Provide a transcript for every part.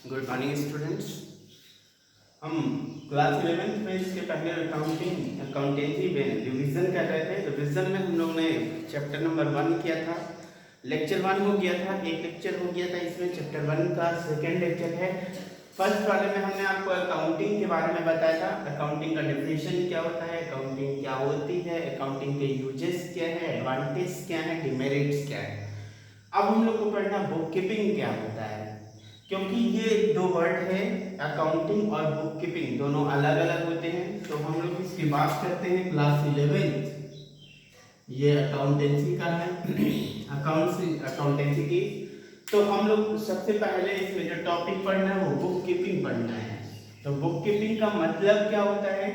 Good morning students. हम class 11th में इसके पहले अकाउंटेंसी में रिवीजन कर रहे थे। रिवीजन में हम लोग ने चैप्टर नंबर 1 किया था, लेक्चर 1 हो गया था, एक लेक्चर हो गया था। इसमें चैप्टर 1 का सेकेंड लेक्चर है। फर्स्ट वाले में हमने आपको अकाउंटिंग के बारे में बताया था, अकाउंटिंग का डेफिनेशन क्या होता है, अकाउंटिंग क्या होती है, अकाउंटिंग के यूजेस क्या है, एडवांटेज क्या है, डिमेरिट्स क्या है। अब हम लोग को पढ़ना बुक कीपिंग क्या होता है, क्योंकि ये दो वर्ड है, अकाउंटिंग और बुक कीपिंग दोनों अलग अलग होते हैं। तो हम लोग इसकी बात करते हैं क्लास 11th, ये अकाउंटेंसी का है अकाउंटेंसी की। तो हम लोग सबसे पहले इसमें जो टॉपिक पढ़ना है वो बुक कीपिंग पढ़ना है। तो बुक कीपिंग का मतलब क्या होता है,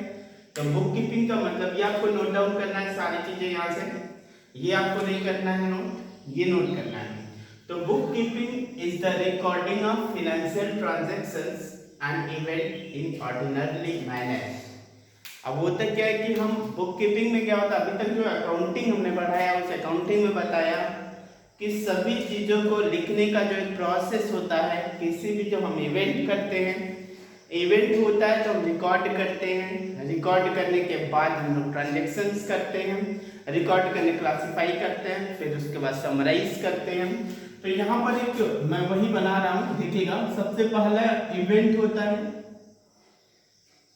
तो बुक कीपिंग का मतलब ये आपको नोट डाउन करना है सारी चीजें यहाँ से, ये आपको नहीं करना है नोट, ये नोट करना है। तो book keeping is the recording of financial transactions and event in ordinary manner. अब होता क्या है कि हम बुक कीपिंग में क्या होता है, अभी तक जो अकाउंटिंग हमने पढ़ाया उस अकाउंटिंग में बताया कि सभी चीजों को लिखने का जो एक प्रोसेस होता है, किसी भी जब हम इवेंट करते हैं, इवेंट होता है तो हम रिकॉर्ड करते हैं, रिकॉर्ड करने के बाद हम लोग ट्रांजैक्शंस करते हैं, रिकॉर्ड करने क्लासिफाई करते हैं, फिर उसके बाद समराइज करते हैं। तो यहाँ पर एक मैं वही बना रहा हूँ, देखिएगा। सबसे पहला इवेंट होता है,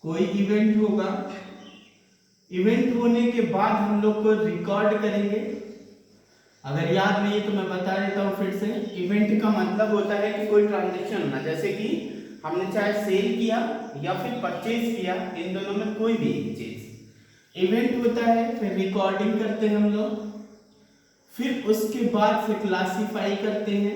कोई इवेंट होगा, इवेंट होने के बाद हम लोग को रिकॉर्ड करेंगे। अगर याद नहीं है तो मैं बता देता हूँ फिर से। इवेंट का मतलब होता है कि कोई ट्रांजैक्शन होना, जैसे कि हमने चाहे सेल किया या फिर परचेज किया, इन दोनों में कोई भी एक चीज इवेंट होता है। फिर रिकॉर्डिंग करते हैं हम लोग, फिर उसके बाद से क्लासिफाई करते हैं,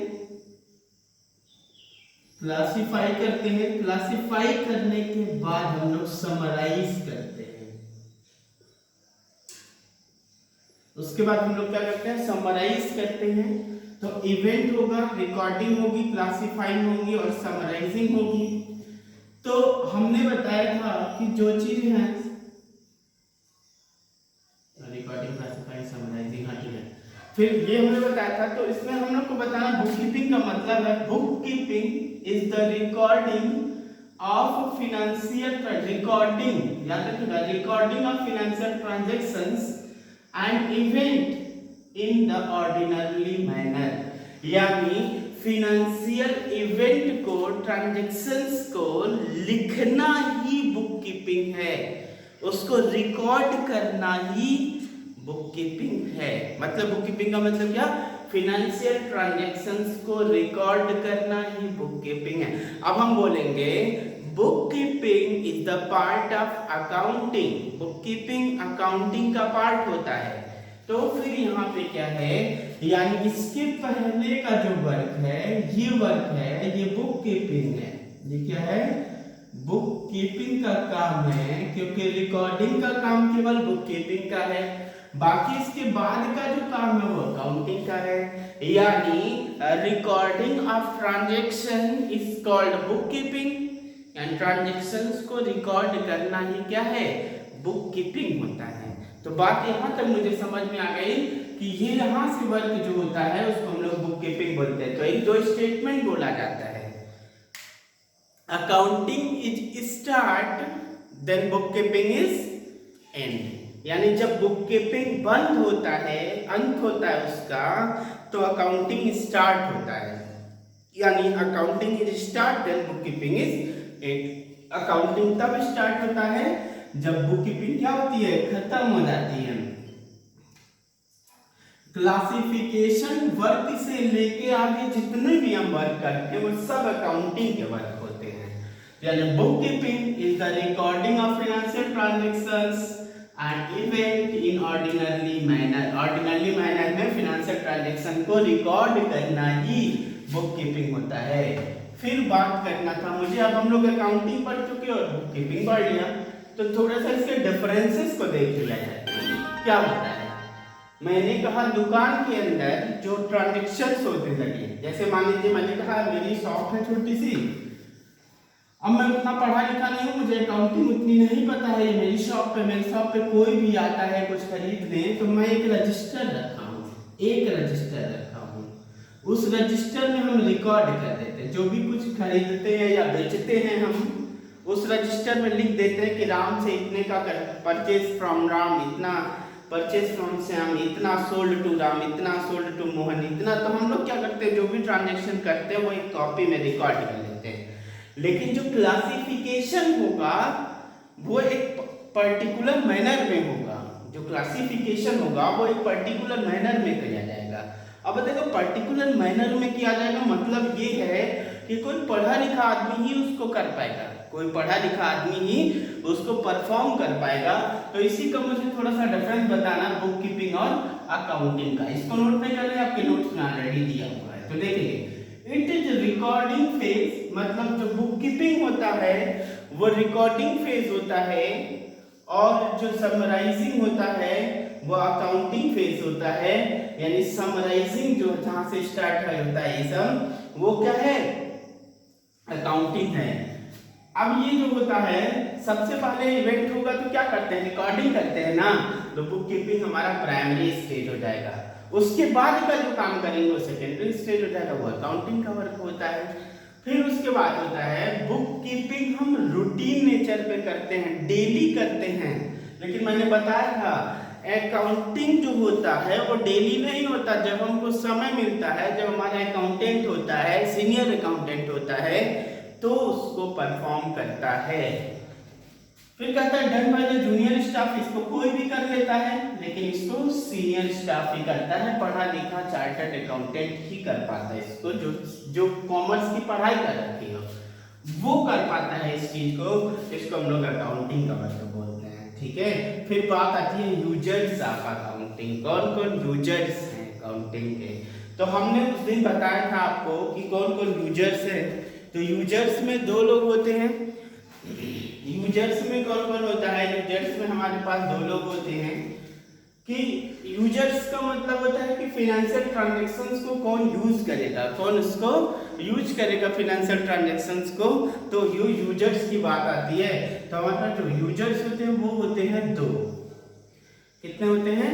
क्लासिफाई करने के बाद हम लोग समराइज करते हैं। उसके बाद हम लोग क्या करते हैं, समराइज करते हैं। तो इवेंट होगा, रिकॉर्डिंग होगी, क्लासिफाइंग होगी और समराइजिंग होगी। तो हमने बताया था कि जो चीज है रिकॉर्डिंग, क्लासिफाइंग, समराइजिंग, हाँ ठीक है। फिर ये हमने बताया था। तो इसमें हम लोग को बताना बुक कीपिंग का मतलब है, book keeping is the recording of financial recording, याद रखिएगा, recording of financial transactions and event in the ordinary manner. यानी फाइनेंशियल इवेंट को, ट्रांजैक्शंस को लिखना ही बुक कीपिंग है, उसको रिकॉर्ड करना ही बुक कीपिंग है। मतलब बुक कीपिंग का मतलब क्या, फाइनेंशियल ट्रांजैक्शंस को रिकॉर्ड करना ही बुक कीपिंग है। अब हम बोलेंगे book keeping is the part of accounting, book keeping accounting का पार्ट होता है। तो फिर यहाँ पे क्या है, यानी इसके पहले का जो वर्क है, ये वर्क है, ये बुक कीपिंग है। ये क्या है, बुक कीपिंग का काम है, क्योंकि रिकॉर्डिंग का काम केवल बुक कीपिंग का है, बाकी इसके बाद का जो काम है वो अकाउंटिंग का है। यानी recording of transaction is called book keeping and transactions को रिकॉर्ड करना ही क्या है, बुक कीपिंग होता है। तो बात यहाँ तक मुझे समझ में आ गई कि ये यहाँ से वर्क जो होता है उसको हम लोग बुक कीपिंग बोलते हैं। तो एक दो स्टेटमेंट बोला जाता है, accounting is start then book keeping is end. यानी जब बुक कीपिंग बंद होता है, अंत होता है उसका, तो अकाउंटिंग स्टार्ट होता है। यानी accounting is start then book keeping is end. Accounting तब स्टार्ट होता है जब बुक कीपिंग क्या होती है, खत्म हो जाती है। क्लासिफिकेशन वर्क से लेके आगे जितने भी हम वर्क करते हैं वो सब अकाउंटिंग के वर्क होते हैं। यानी book keeping is the recording of financial transactions and event in ordinary manner. Ordinary manner में फाइनेंशियल ट्रांजैक्शन को रिकॉर्ड करना ही बुक कीपिंग होता है। फिर बात करना था मुझे, अब हम लोग अकाउंटिंग पढ़ चुके और बुक कीपिंग पढ़ लिया, तो थोड़ा सा इसके डिफरेंसेस को देख लिया जाए। क्या होता है, मैंने कहा दुकान के अंदर जो ट्रांजैक्शंस होते लगे, जैसे मान लीजिए मैंने कहा मेरी शॉप है छोटी सी, अब मैं उतना पढ़ा लिखा नहीं हूँ, मुझे अकाउंटिंग उतनी नहीं पता है, मेरी शॉप पे, मेरी शॉप पे कोई भी आता है कुछ खरीदने, तो मैं एक रजिस्टर रखा हूँ, उस रजिस्टर में हम रिकॉर्ड कर देते हैं, जो भी कुछ खरीदते हैं या बेचते हैं हम उस रजिस्टर में लिख देते हैं कि राम से इतने का परचेज फ्रॉम राम इतना, परचेज फ्रॉम श्याम इतना, सोल्ड टू राम इतना, सोल्ड टू मोहन इतना। तो हम लोग क्या करते हैं, जो भी ट्रांजेक्शन करते हैं वो एक कॉपी में रिकॉर्ड कर लेते हैं। लेकिन जो क्लासिफिकेशन होगा वो एक पर्टिकुलर मैनर में होगा, जो क्लासिफिकेशन होगा वो एक पर्टिकुलर मैनर में किया जाएगा। अब देखो पर्टिकुलर मैनर में किया जाएगा मतलब ये है कि कोई पढ़ा लिखा आदमी ही उसको कर पाएगा, कोई पढ़ा लिखा आदमी ही उसको परफॉर्म कर पाएगा। तो इसी का मुझे थोड़ा सा डिफरेंस बताना बुक कीपिंग और अकाउंटिंग का। इसको नोट नहीं कर ले, आपके नोट्स में ऑलरेडी दिया हुआ है। तो देखिए इट इज रिकॉर्डिंग फेज, मतलब जो बुक कीपिंग होता है वो रिकॉर्डिंग फेज होता है, और जो समराइजिंग होता है वो अकाउंटिंग फेज होता है। यानी समराइजिंग जो जहां से स्टार्ट होता है ये सब वो क्या है, अकाउंटिंग है। अब ये जो होता है सबसे पहले इवेंट होगा तो क्या करते हैं, रिकॉर्डिंग करते हैं ना, तो बुक कीपिंग हमारा प्राइमरी स्टेज हो जाएगा। उसके बाद का जो काम करेंगे वो सेकेंडरी स्टेज हो जाएगा, वो अकाउंटिंग का वर्क होता है। फिर उसके बाद होता है बुक कीपिंग हम रूटीन नेचर पे करते हैं, डेली करते हैं। लेकिन मैंने बताया था अकाउंटिंग जो होता है वो डेली नहीं होता, जब हमको समय मिलता है, जब हमारा अकाउंटेंट होता है, सीनियर अकाउंटेंट होता है तो उसको परफॉर्म करता है। फिर कहता है done by the junior staff, इसको कोई भी कर लेता है लेकिन इसको सीनियर स्टाफ ही करता है, पढ़ा लिखा चार्टर्ड अकाउंटेंट ही कर पाता है इसको, जो कॉमर्स की पढ़ाई कर रखी हो वो कर पाता है इस चीज को। इसको हम लोग अकाउंटिंग का मतलब बोलते हैं, ठीक है। फिर बात आती है यूजर्स ऑफ अकाउंटिंग, कौन कौन यूजर्स हैं अकाउंटिंग के। तो हमने उस दिन बताया था आपको कि कौन कौन यूजर्स है। तो यूजर्स में दो लोग होते हैं। यूजर्स में कौन कौन होता है, यूजर्स में हमारे पास दो लोग होते हैं। कि यूजर्स का मतलब होता है कि फिनेंशियल ट्रांजैक्शंस को कौन यूज करेगा, कौन उसको यूज करेगा फिनेंशियल ट्रांजैक्शंस को, तो यूजर्स की बात आती है। तो हमारे पास जो यूजर्स होते हैं वो होते हैं दो। कितने होते हैं,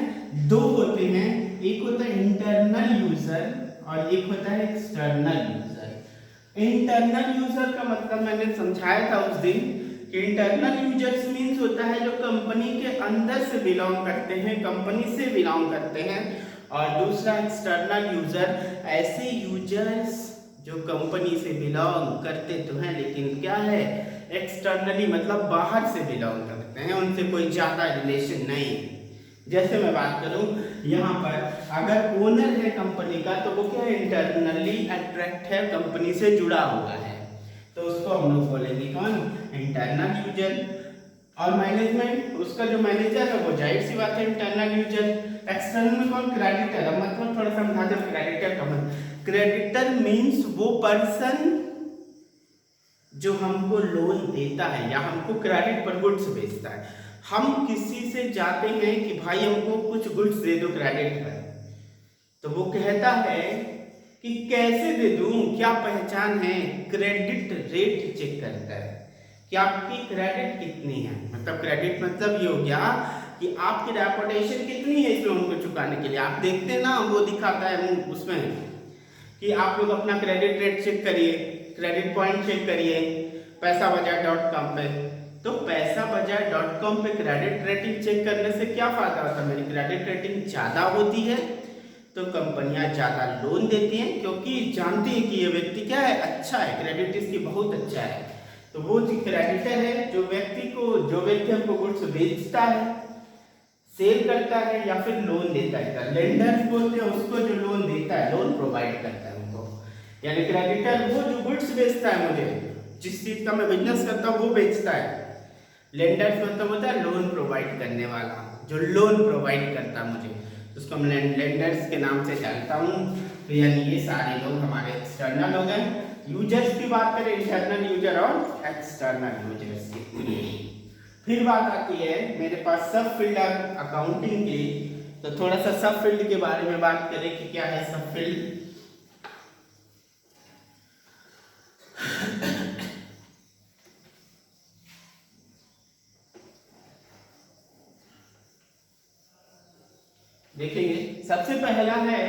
दो होते हैं। एक होता है इंटरनल यूजर और एक होता है एक्सटर्नल यूजर। इंटरनल यूजर का मतलब मैंने समझाया था उस दिन कि इंटरनल यूजर्स मीन्स होता है जो कंपनी के अंदर से बिलोंग करते हैं, कंपनी से बिलोंग करते हैं। और दूसरा एक्सटर्नल यूजर, ऐसे यूजर्स जो कंपनी से बिलोंग करते तो हैं लेकिन क्या है एक्सटर्नली, मतलब बाहर से बिलोंग करते हैं, उनसे कोई ज्यादा रिलेशन नहीं। जैसे मैं बात करूं यहाँ पर, अगर ओनर है कंपनी का तो वो क्या है इंटरनली अट्रैक्ट है, कंपनी से जुड़ा हुआ है, तो उसको हम लोग बोलेंगे कौन, इंटरनल यूजर। और मैनेजमेंट, उसका जो मैनेजर है वो जाहिर सी बात है इंटरनल यूजर। एक्सटर्नल में कौन, क्रेडिटर। अब मतलब थोड़ा समझा दे क्रेडिटर का मतलब, क्रेडिटर मीन्स वो पर्सन जो हमको लोन देता है या हमको क्रेडिट पर गुड्स बेचता है। हम किसी से जाते हैं कि भाई हमको कुछ गुड्स दे दो क्रेडिट पर, तो वो कहता है कि कैसे दे दूं, क्या पहचान है, क्रेडिट रेट चेक करता है कि आपकी क्रेडिट कितनी है। मतलब क्रेडिट मतलब ये हो गया कि आपकी रेपुटेशन कितनी है इस लोन को चुकाने के लिए। आप देखते ना वो दिखाता है उसमें कि आप लोग अपना क्रेडिट रेट चेक करिए, क्रेडिट पॉइंट चेक करिए पैसाबाजार.com पे। तो पैसाबाजार.com पे क्रेडिट रेटिंग चेक करने से क्या फायदा होता है, मेरी क्रेडिट रेटिंग ज़्यादा होती है तो कंपनियां ज़्यादा लोन देती हैं, क्योंकि जानती हैं कि ये व्यक्ति क्या है, अच्छा है, क्रेडिट इसकी बहुत अच्छा है। तो वो जो क्रेडिटर है, जो व्यक्ति हमको गुड्स बेचता है, सेल करता है या फिर लोन देता है, लेंडर्स बोलते हैं उसको जो लोन देता है, लोन प्रोवाइड करता है उनको। यानी क्रेडिटर वो जो गुड्स बेचता है, मुझे जिस चीज का मैं बिजनेस करता हूँ वो बेचता है। लेंडर्स मतलब होता है लोन प्रोवाइड करने वाला, जो लोन प्रोवाइड करता है मुझे, उसको मैं लेंडर्स के नाम से जानता हूँ। तो यानी ये सारे लोग हमारे एक्सटर्नल हो गए। यूजर्स की बात करें, इंटरनल यूजर और एक्सटर्नल यूजर्स की। फिर बात आती है मेरे पास सब फील्ड अकाउंटिंग की। तो थोड़ा सा सब फील्ड के बारे में बात करें कि क्या है सब फील्ड। देखेंगे सबसे पहला है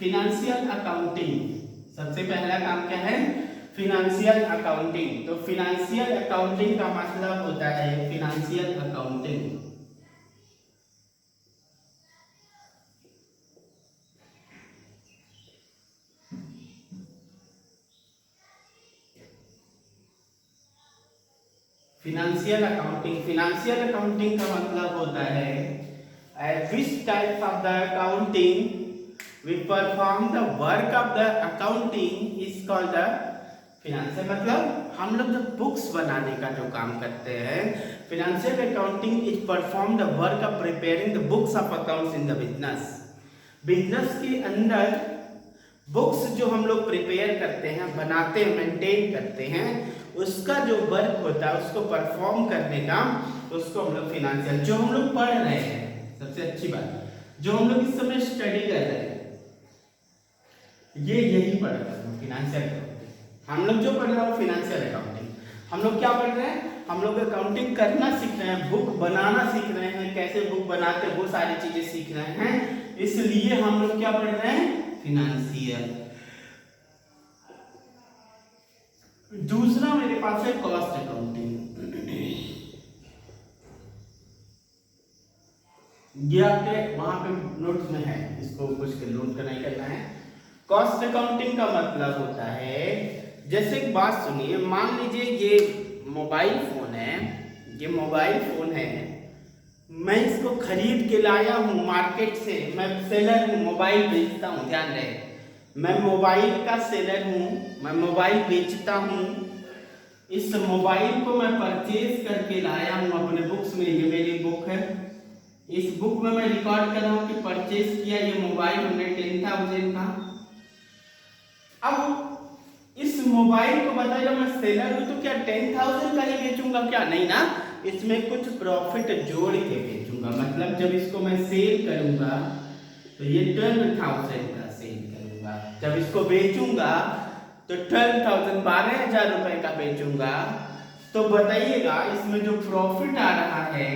फिनेंशियल अकाउंटिंग, सबसे पहला काम क्या है? Financial accounting. तो फिनेंशियल अकाउंटिंग का मतलब होता है financial accounting. Financial accounting, financial accounting का मतलब होता है which type of the accounting we perform the work of the accounting is called the financial। मतलब हम लोग जो बुक्स बनाने का जो काम करते हैं, financial accounting is perform the work of preparing the books of accounts in the business। Business के अंदर बुक्स जो हम लोग प्रिपेयर करते हैं, बनाते हैं, मेंटेन करते हैं, उसका जो वर्क होता है उसको परफॉर्म करने का, उसको हम लोग फिनेंशियल, जो हम लोग पढ़ रहे हैं, सबसे अच्छी बात जो हम लोग इस समय स्टडी कर रहे हैं ये यही पढ़ रहे हैं फिनेंशियल अकाउंटिंग। हम लोग जो पढ़ रहे हैं वो फिनेंशियल अकाउंटिंग। हम लोग क्या पढ़ रहे हैं? हम लोग अकाउंटिंग करना सीख रहे हैं, बुक बनाना सीख रहे हैं, कैसे बुक बनाते हैं वो सारी चीजें सीख रहे हैं, इसलिए हम लोग क्या पढ़ रहे हैं? फिनेंशियल। दूसरा मेरे पास है कॉस्ट अकाउंटिंग। ये आपके वहां पे नोट्स में है, इसको कुछ नोट करना ही करना है। कॉस्ट अकाउंटिंग का मतलब होता है, जैसे एक बात सुनिए, मान लीजिए ये मोबाइल फोन है, ये मोबाइल फोन है, मैं इसको खरीद के लाया हूँ मार्केट से, मैं सेलर हूँ, मोबाइल बेचता हूँ, ध्यान रहे मैं मोबाइल का सेलर हूँ, मैं मोबाइल बेचता हूँ। इस मोबाइल को मैं परचेज करके लाया हूँ अपने बुक्स में, ये मेरी बुक है, इस बुक में मैं रिकॉर्ड कर रहा हूँ कि परचेज किया ये मोबाइल हमने 10,000 का। अब इस मोबाइल को बताइए मैं सेलर हूँ तो क्या 10,000 का ही बेचूंगा? क्या नहीं ना, इसमें कुछ प्रॉफिट जोड़ के बेचूंगा। मतलब जब इसको मैं सेल करूंगा तो ये 12,000 का सेल करूंगा, जब इसको बेचूंगा तो 12,000 12,000 रुपए का बेचूंगा। तो बताइएगा इसमें जो प्रॉफिट आ रहा है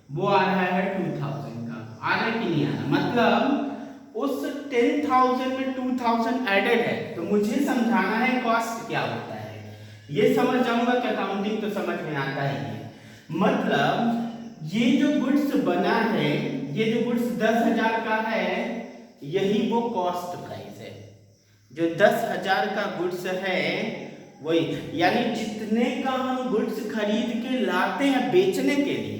वो आ रहा है 2,000 का, आ रहा है कि नहीं आ रहा? मतलब उस 10,000 में 2,000 एडेड है। तो मुझे समझाना है कॉस्ट क्या होता है, ये समझ जाऊंगा कि अकाउंटिंग तो समझ में आता ही है। मतलब ये जो गुड्स बना है, ये जो गुड्स 10,000 का है, यही वो कॉस्ट प्राइस है। जो 10,000 का गुड्स है वही, यानी जितने का हम गुड्स खरीद के लाते हैं बेचने के लिए,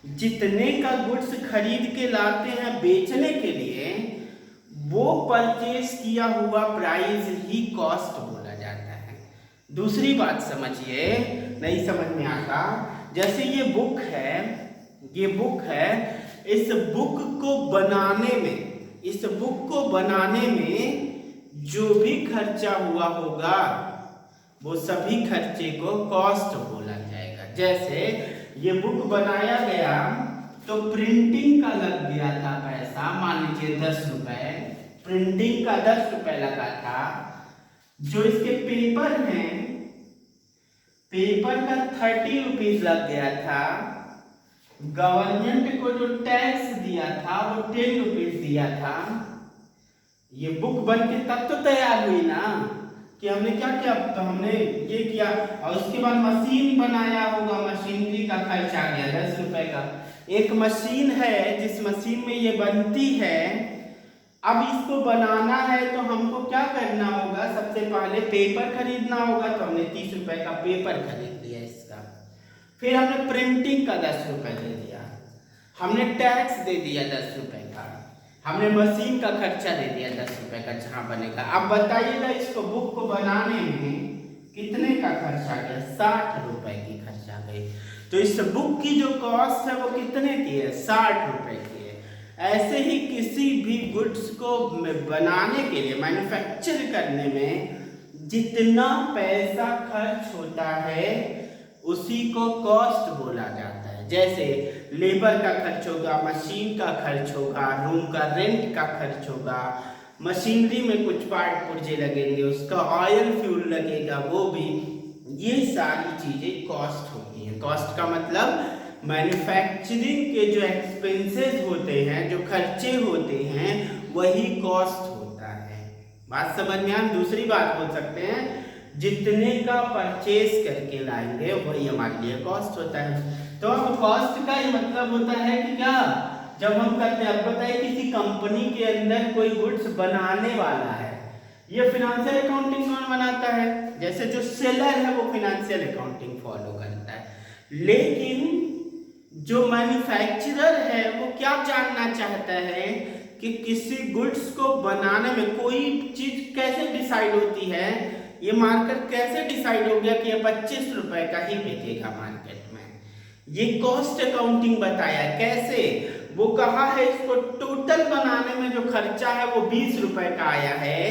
जितने का गुड्स खरीद के लाते हैं बेचने के लिए, वो परचेज किया हुआ प्राइस ही कॉस्ट बोला जाता है। दूसरी बात समझिए, नहीं समझ में आता, जैसे ये बुक है, ये बुक है, इस बुक को बनाने में, इस बुक को बनाने में जो भी खर्चा हुआ होगा वो सभी खर्चे को कॉस्ट बोला जाएगा। जैसे ये बुक बनाया गया तो प्रिंटिंग का लग गया था पैसा, मान लीजिए 10 रुपए, प्रिंटिंग का 10 रुपए लगा था। जो इसके पेपर हैं, पेपर का 30 रुपीज लग गया था। गवर्नमेंट को जो टैक्स दिया था वो 10 रुपीज दिया था। ये बुक बन के तब तो तैयार हुई ना, कि हमने क्या किया, तो हमने ये किया, और उसके बाद मशीन बनाया होगा, मशीनरी का खर्च आ गया 10 रुपए का। एक मशीन है जिस मशीन में ये बनती है, अब इसको बनाना है तो हमको क्या करना होगा, सबसे पहले पेपर खरीदना होगा, तो हमने 30 रुपए का पेपर खरीद लिया इसका। फिर हमने प्रिंटिंग का 10 रुपए दे दिया, हमने टैक्स दे दिया 10 रुपए का, हमने मशीन का खर्चा दे दिया 10 रुपए का जहां बनेगा। अब बताइएगा इसको बुक को बनाने में कितने का खर्चा गया? 60 रुपए की खर्चा गई। तो इस बुक की जो कॉस्ट है वो कितने की है? 60 रुपए की है। ऐसे ही किसी भी गुड्स को बनाने के लिए, मैन्युफैक्चर करने में जितना पैसा खर्च होता है उसी को कॉस्ट बोला जाता है। जैसे लेबर का खर्च होगा, मशीन का खर्च होगा, रूम का रेंट का खर्च होगा, मशीनरी में कुछ पार्ट पुर्जे लगेंगे, उसका ऑयल फ्यूल लगेगा, वो भी, ये सारी चीजें कॉस्ट होती हैं। कॉस्ट का मतलब मैन्युफैक्चरिंग के जो एक्सपेंसेस होते हैं, जो खर्चे होते हैं, वही कॉस्ट होता है। बात समझ में आए? दूसरी बात बोल सकते हैं, जितने का परचेज करके लाएंगे वही हमारे लिए कॉस्ट होता है। तो अब कॉस्ट का ये मतलब होता है कि क्या, जब हम करते हैं, अब बताइए किसी कंपनी के अंदर कोई गुड्स बनाने वाला है, ये फिनेंशियल अकाउंटिंग कौन बनाता है? जैसे जो सेलर है वो फिनेंशियल अकाउंटिंग फॉलो करता है, लेकिन जो मैन्युफैक्चरर है वो क्या जानना चाहता है कि किसी गुड्स को बनाने में कोई चीज कैसे डिसाइड होती है, ये मार्केट कैसे डिसाइड हो गया कि ये 25 रुपए का ही बिकेगा मार्केट में। ये कॉस्ट अकाउंटिंग बताया कैसे, वो कहा है इसको टोटल बनाने में जो खर्चा है वो 20 रुपए का आया है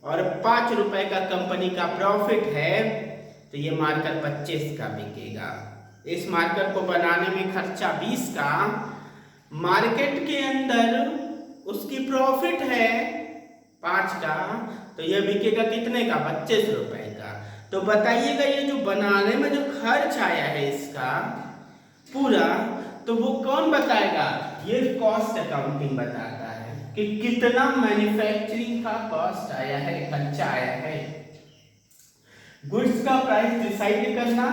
और 5 रुपए का कंपनी का प्रॉफिट है, तो ये मार्कर 25 का बिकेगा। इस मार्कर को बनाने में खर्चा 20 का, मार्केट के अंदर उसकी प्रॉफिट है 5 का, तो यह बिकेगा कितने का? 25 रुपए का। तो बताइएगा ये जो बनाने में जो खर्च आया है इसका पूरा, तो वो कौन बताएगा? ये कॉस्ट अकाउंटिंग बताता है कि कितना मैन्युफैक्चरिंग का कॉस्ट आया है, खर्चा आया है। गुड्स का प्राइस डिसाइड करना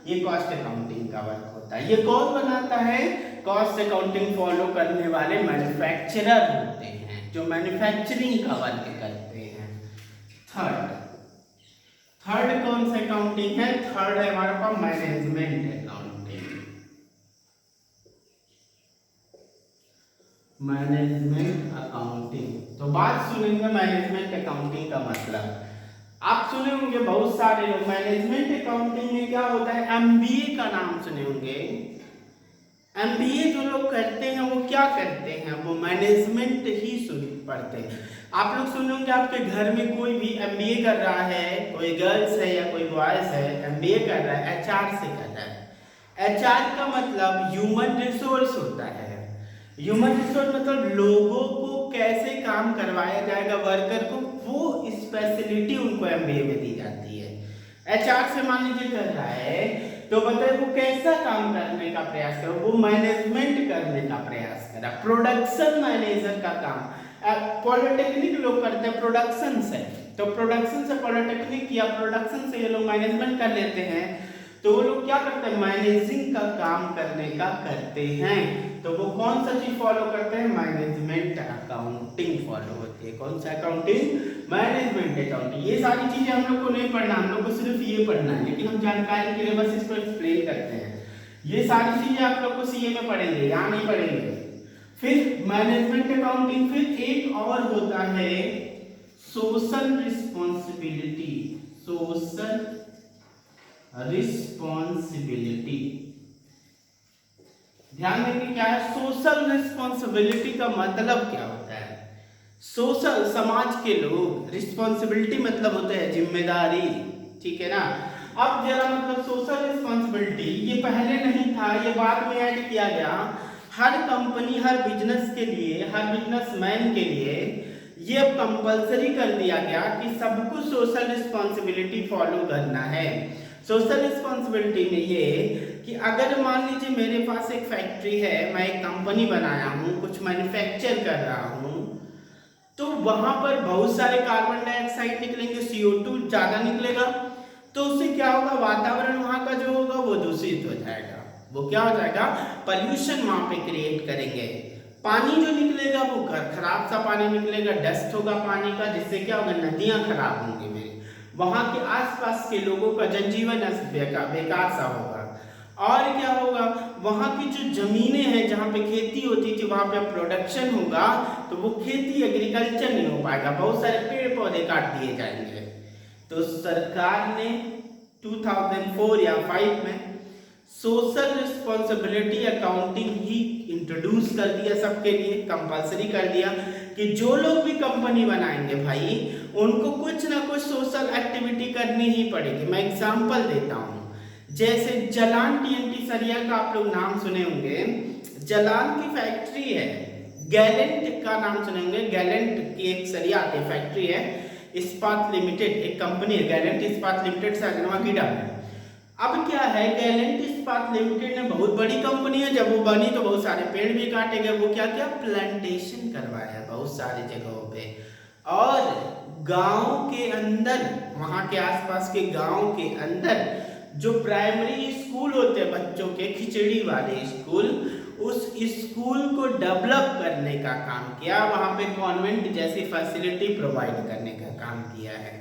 ये कॉस्ट अकाउंटिंग का वर्क होता है। ये कौन बनाता है? कॉस्ट अकाउंटिंग फॉलो करने वाले मैन्युफैक्चरर होते हैं, जो मैन्युफैक्चरिंग का वर्क करते हैं। थर्ड कौन सा अकाउंटिंग है? थर्ड है हमारे पास मैनेजमेंट अकाउंटिंग। मैनेजमेंट अकाउंटिंग, तो बात सुनेंगे मैनेजमेंट अकाउंटिंग का मतलब। आप सुने होंगे बहुत सारे लोग मैनेजमेंट अकाउंटिंग में क्या होता है, एमबीए का नाम सुने होंगे। एमबीए जो लोग करते हैं वो क्या करते हैं? वो मैनेजमेंट ही पढ़ते हैं। आप लोग सुने होंगे आपके घर में कोई भी एमबीए कर रहा है, कोई गर्ल्स है या कोई बॉयज है, एमबीए कर रहा है, एचआर से कर रहा है। एचआर का मतलब ह्यूमन रिसोर्स होता है। ह्यूमन रिसोर्स मतलब लोगों को कैसे काम करवाया जाएगा, वर्कर को, वो स्पेशलिटी उनको एमबीए में दी जाती है। एचआर से मान लीजिए कर रहा है, तो बताइए वो कैसा काम करने का प्रयास करो, वो मैनेजमेंट करने का प्रयास करा, प्रोडक्शन मैनेजर का काम। पॉलिटेक्निक लोग करते हैं प्रोडक्शन से, तो प्रोडक्शन से पॉलिटेक्निक या प्रोडक्शन से ये लोग मैनेजमेंट कर लेते हैं, तो वो लोग क्या करते हैं? मैनेजिंग का काम करने का करते हैं। तो वो कौन सा चीज फॉलो करते हैं? मैनेजमेंट अकाउंटिंग फॉलो होती है। कौन सा अकाउंटिंग? Management accounting. ये सारी चीजें हम लोग को नहीं पढ़ना, हम लोग को सिर्फ ये पढ़ना है, लेकिन हम जानकारी के लिए बस इसको एक्सप्लेन करते हैं। ये सारी चीजें आप लोग को सीए में पढ़ेंगे, यहाँ नहीं पढ़ेंगे। फिर मैनेजमेंट अकाउंटिंग, फिर एक और होता है सोशल रिस्पॉन्सिबिलिटी। सोशल रिस्पॉन्सिबिलिटी, ध्यान देंगे क्या है सोशल रिस्पॉन्सिबिलिटी का मतलब क्या होता है? सोशल समाज के लोग, रिस्पॉन्सिबिलिटी मतलब होता है जिम्मेदारी, ठीक है ना। अब जरा मतलब सोशल रिस्पॉन्सिबिलिटी ये पहले नहीं था, ये बाद में ऐड किया गया। हर कंपनी, हर बिजनेस के लिए, हर बिजनेसमैन के लिए ये कंपलसरी कर दिया गया कि सबको सोशल रिस्पॉन्सिबिलिटी फॉलो करना है। सोशल रिस्पॉन्सिबिलिटी में ये कि अगर मान लीजिए मेरे पास एक फैक्ट्री है, मैं एक कंपनी बनाया हूँ, कुछ मैन्युफैक्चर कर रहा हूँ, तो वहां पर बहुत सारे कार्बन डाइऑक्साइड निकलेंगे, CO2 ज्यादा निकलेगा, तो उससे क्या होगा? वातावरण वहां का जो होगा वो दूषित हो जाएगा। वो क्या हो जाएगा? पॉल्यूशन वहां पे क्रिएट करेंगे। पानी जो निकलेगा वो खराब सा पानी निकलेगा, डस्ट होगा पानी का, जिससे क्या होगा? नदियां खराब होंगी मेरी, वहां के आसपास के लोगों का जनजीवन बेकार सा होगा। और क्या होगा? वहां की जो जमीनें हैं जहाँ पे खेती होती थी, वहां पे प्रोडक्शन होगा, तो वो खेती एग्रीकल्चर नहीं हो पाएगा, बहुत सारे पेड़ पौधे काट दिए जाएंगे। तो सरकार ने 2004 या 5 में सोशल रिस्पॉन्सिबिलिटी अकाउंटिंग ही इंट्रोड्यूस कर दिया, सबके लिए कंपलसरी कर दिया कि जो लोग भी कंपनी बनाएंगे भाई, उनको कुछ ना कुछ सोशल एक्टिविटी करनी ही पड़ेगी। मैं एग्जांपल देता हूँ, जैसे जलान TNT सरिया का आप लोग नाम सुने होंगे। जलान की फैक्ट्री है, गैलेंट का नाम सुने होंगे, गैलेंट की एक सरिया आती है, फैक्ट्री है, इस्पात लिमिटेड एक कंपनी है, गैलेंट इस्पात लिमिटेड सागनवा गीडा है। अब क्या है, गैलेंट इस्पात लिमिटेड ने बहुत बड़ी कंपनी है, जब वो बनी तो बहुत सारे पेड़ भी काटे गए। वो क्या क्या प्लांटेशन करवाया, बहुत बहुत सारी जगहों पे। और गांव के अंदर, वहाँ के आसपास के गांव के अंदर जो प्राइमरी स्कूल होते हैं बच्चों के, खिचड़ी वाले स्कूल, उस स्कूल को डेवलप करने का काम किया, वहाँ पे कॉन्वेंट जैसी फैसिलिटी प्रोवाइड करने का काम किया है।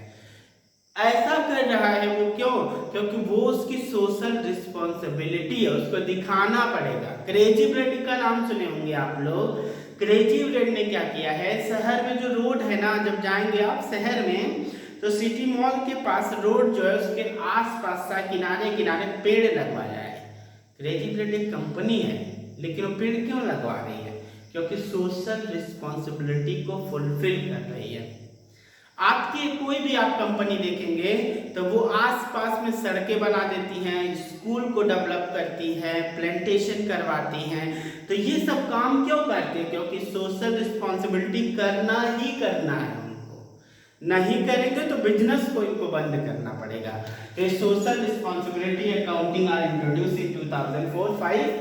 ऐसा कर रहा है वो क्यों? क्योंकि वो उसकी सोशल रिस्पॉन्सिबिलिटी है, उसको दिखाना पड़ेगा। क्रेजी ब्रेड का नाम सुने होंगे आप लोग। क्रेजी ब्रेड ने क्या किया है, शहर में जो रोड है ना, जब जाएंगे आप शहर में तो सिटी मॉल के पास रोड जो है उसके आसपास किनारे किनारे पेड़ लगवाया है। क्रेजी ब्रेड एक कंपनी है, लेकिन वो पेड़ क्यों लगवा रही है? क्योंकि सोशल रिस्पॉन्सिबिलिटी को फुलफिल कर रही है। आपकी कोई भी आप कंपनी देखेंगे तो वो आसपास में सड़कें बना देती हैं, स्कूल को डेवलप करती हैं, प्लांटेशन करवाती हैं। तो ये सब काम क्यों करते हैं? क्योंकि सोशल रिस्पॉन्सिबिलिटी करना ही करना है उनको। नहीं करेंगे तो बिजनेस को इनको बंद करना पड़ेगा। तो social responsibility accounting are introduce in 2004-5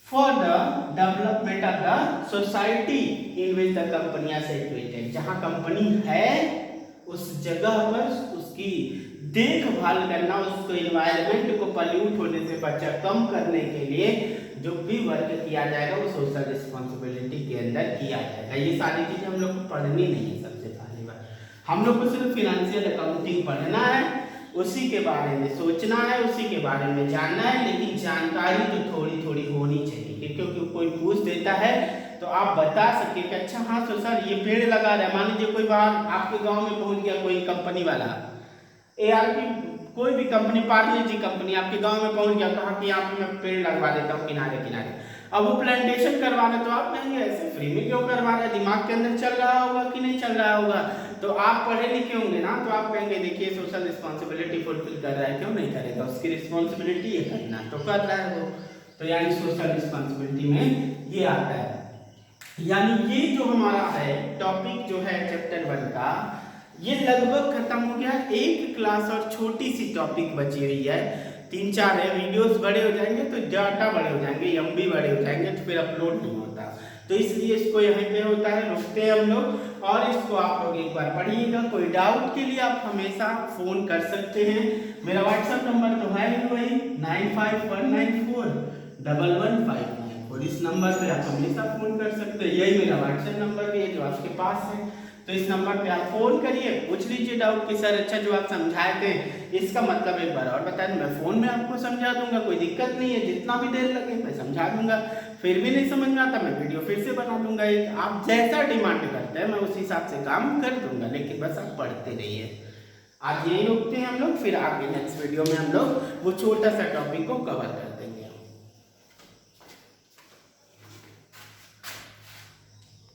for the development of the society in which the company are situated। जहाँ कंपनी है उस जगह पर उसकी देखभाल करना, उसको इन्वायरमेंट को पॉल्यूट होने से बचा कम करने के लिए जो भी वर्क किया जाएगा वो सोशल रिस्पॉन्सिबिलिटी के अंदर किया जाएगा। ये सारी चीजें हम लोग को पढ़नी नहीं है। सबसे पहली बार हम लोग को सिर्फ फिनेंशियल अकाउंटिंग पढ़ना है, उसी के बारे में सोचना है, उसी के बारे में जानना है, लेकिन जानकारी तो थोड़ी थोड़ी होनी चाहिए। क्योंकि कोई पूछ देता है तो आप बता सके कि अच्छा हाँ तो सर ये पेड़ लगा रहा है। मान लीजिए कोई बार आपके गांव में पहुंच गया कोई कंपनी वाला, ARP कोई भी कंपनी, पार्ले जी कंपनी आपके गांव में पहुंच गया, कहा कि यहाँ पे मैं पेड़ लगवा देता हूँ किनारे किनारे। अब वो प्लांटेशन करवा रहे तो आप कहेंगे ऐसे फ्री में क्यों करवा रहा है? दिमाग के अंदर चल रहा होगा कि नहीं चल रहा होगा? तो आप पढ़े लिखे होंगे ना, तो आप कहेंगे देखिए सोशल रिस्पॉन्सिबिलिटी फुलफिल कर रहा है, क्यों नहीं करेगा? उसकी रिस्पॉन्सिबिलिटी है करना, तो कर रहा है वो। तो यानी सोशल रिस्पॉन्सिबिलिटी में ये आता है। यानी ये जो हमारा है टॉपिक जो है चैप्टर 1 का, ये लगभग खत्म हो गया। एक क्लास और छोटी सी टॉपिक बची हुई है, 3-4 है। वीडियोस बड़े हो जाएंगे तो डाटा बड़े हो जाएंगे, MB बड़े हो जाएंगे तो फिर अपलोड नहीं होता। तो इसलिए इसको यहीं पे होता है, रुकते हैं हम लोग। और इसको आप लोग एक बार पढ़िएगा। कोई डाउट के लिए आप हमेशा फोन कर सकते हैं। मेरा व्हाट्सएप नंबर तो है ही वही 9519411594। इस नंबर पे आप हमेशा फोन कर सकते हैं। यही मेरा व्हाट्सएप नंबर भी है जो आपके पास है। तो इस नंबर पे आप फोन करिए, पूछ लीजिए डाउट कि सर अच्छा जो आप समझाए थे इसका मतलब एक बार और बता दें, मैं फोन में आपको समझा दूंगा, कोई दिक्कत नहीं है। जितना भी देर लगे मैं समझा दूंगा। फिर भी नहीं समझ में आता मैं वीडियो फिर से बना दूंगा एक। आप जैसा डिमांड करते हैं मैं उस हिसाब से काम कर दूंगा, लेकिन बस आप पढ़ते रहिए। आज यही रुकते हैं हम लोग, फिर आगे नेक्स्ट वीडियो में हम लोग वो छोटा सा टॉपिक को कवर कर देंगे।